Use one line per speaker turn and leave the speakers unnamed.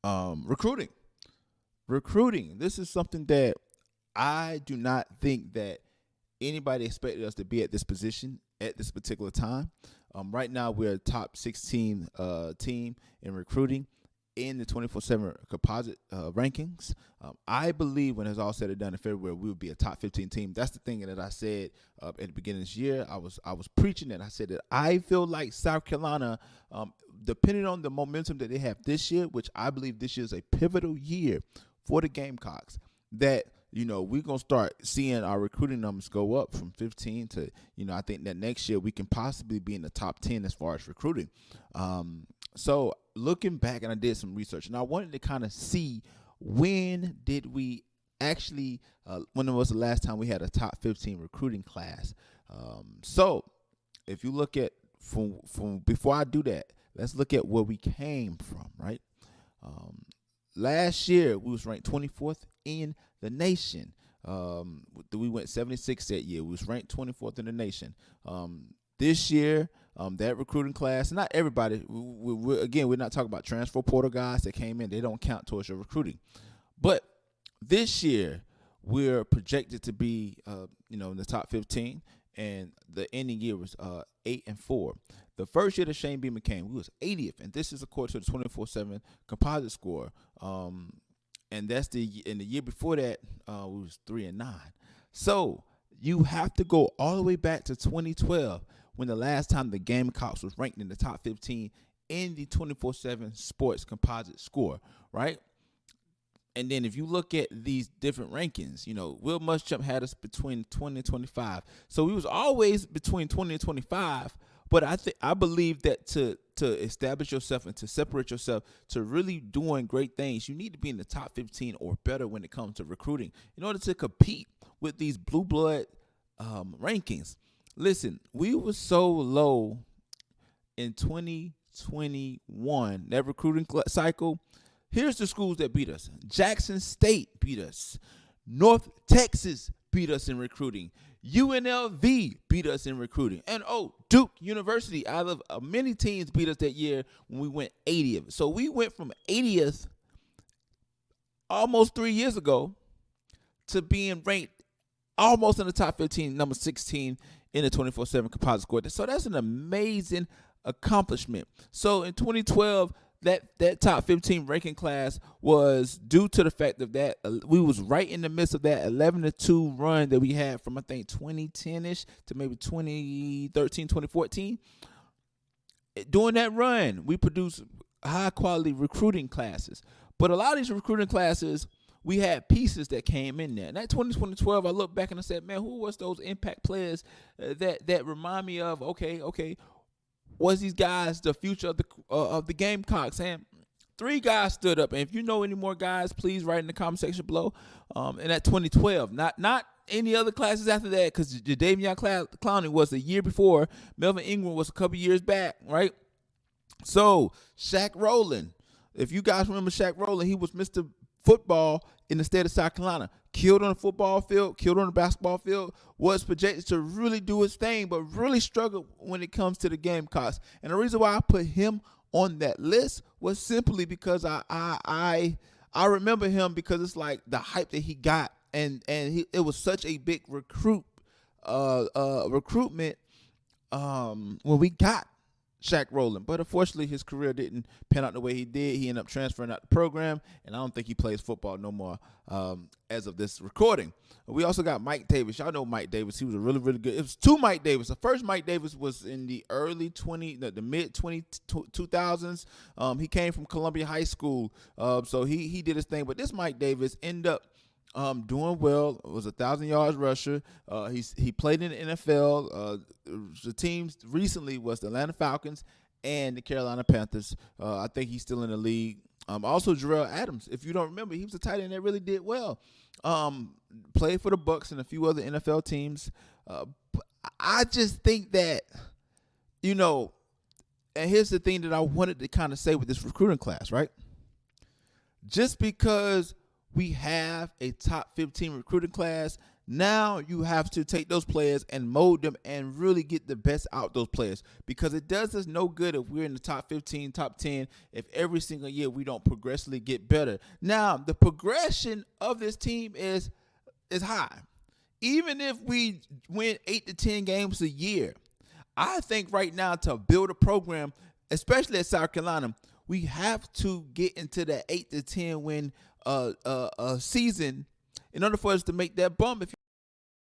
Recruiting. Recruiting. This is something that I do not think that anybody expected us to be at this position at this particular time. Right now, we're a top 16 team in recruiting in the 24/7 composite rankings. I believe when it's all said and done in February, we will be a top 15 team. That's the thing that I said at the beginning of this year. I was preaching and I said that I feel like South Carolina, depending on the momentum that they have this year, which I believe this year is a pivotal year for the Gamecocks, that we're going to start seeing our recruiting numbers go up from 15 to, I think that next year we can possibly be in the top 10 as far as recruiting. So looking back, and I did some research, and I wanted to kind of see when did we actually, when was the last time we had a top 15 recruiting class. So if you look at, from before I do that, let's look at where we came from, right? Last year, we was ranked 24th in the nation. We went 76 that year. We was ranked 24th in the nation. This year, that recruiting class, not everybody, we're not talking about transfer portal guys that came in. They don't count towards your recruiting. But this year, we're projected to be, in the top 15, and the ending year was 8-4. The first year that Shane Beamer came, we was 80th, and this is according to the 24/7 composite score. And that's the year before that, we was 3-9. So you have to go all the way back to 2012 when the last time the Gamecocks was ranked in the top 15 in the 24/7 sports composite score, right? And then if you look at these different rankings, Will Muschamp had us between 20 and 25. So we was always between 20 and 25. But I believe that to establish yourself and to separate yourself to really doing great things, you need to be in the top 15 or better when it comes to recruiting in order to compete with these blue blood rankings. Listen, we were so low in 2021, that recruiting cycle. Here's the schools that beat us. Jackson State beat us. North Texas beat us in recruiting. UNLV beat us in recruiting. And Duke University, out of many teams, beat us that year when we went 80th. So we went from 80th almost 3 years ago to being ranked almost in the top 15, number 16 in the 24/7 composite score. So that's an amazing accomplishment. So in 2012, that top 15 ranking class was due to the fact of that we was right in the midst of that 11-2 run that we had from, I think, 2010-ish to maybe 2013, 2014. During that run, we produced high-quality recruiting classes. But a lot of these recruiting classes, we had pieces that came in there. And that 2012, I look back and I said, man, who was those impact players that remind me of, okay, was these guys the future of the Gamecocks? And 3 guys stood up. And if you know any more guys, please write in the comment section below. And at 2012, not any other classes after that, because the Davion Clowney was the year before. Melvin Ingram was a couple years back, right? So Shaq Rowland, if you guys remember Shaq Rowland, he was Mr. Football in the state of South Carolina. Killed on the football field, killed on the basketball field, was projected to really do his thing, but really struggled when it comes to the Gamecocks. And the reason why I put him on that list was simply because I remember him, because it's like the hype that he got, and it was such a big recruitment when we got Shaq Rowland. But unfortunately, his career didn't pan out the way he did. He ended up transferring out the program, and I don't think he plays football no more as of this recording. We also got Mike Davis. Y'all know Mike Davis. He was a really, really good. It was 2 Mike Davis. The first Mike Davis was in the mid 2000s. He came from Columbia High School, so he did his thing. But this Mike Davis ended up doing well. Was a 1,000 yards rusher. He played in the NFL. The teams recently was the Atlanta Falcons and the Carolina Panthers. I think he's still in the league. Also Jarrell Adams, if you don't remember, he was a tight end that really did well. Played for the Bucks and a few other NFL teams. I just think that, and here's the thing that I wanted to kind of say with this recruiting class, right? Just because we have a top 15 recruiting class Now you have to take those players and mold them and really get the best out those players, because it does us no good if we're in the top 15, top 10, if every single year we don't progressively get better. Now, the progression of this team is high. Even if we win 8 to 10 games a year, I think right now to build a program, especially at South Carolina, we have to get into that 8 to 10 win season in order for us to make that bump. If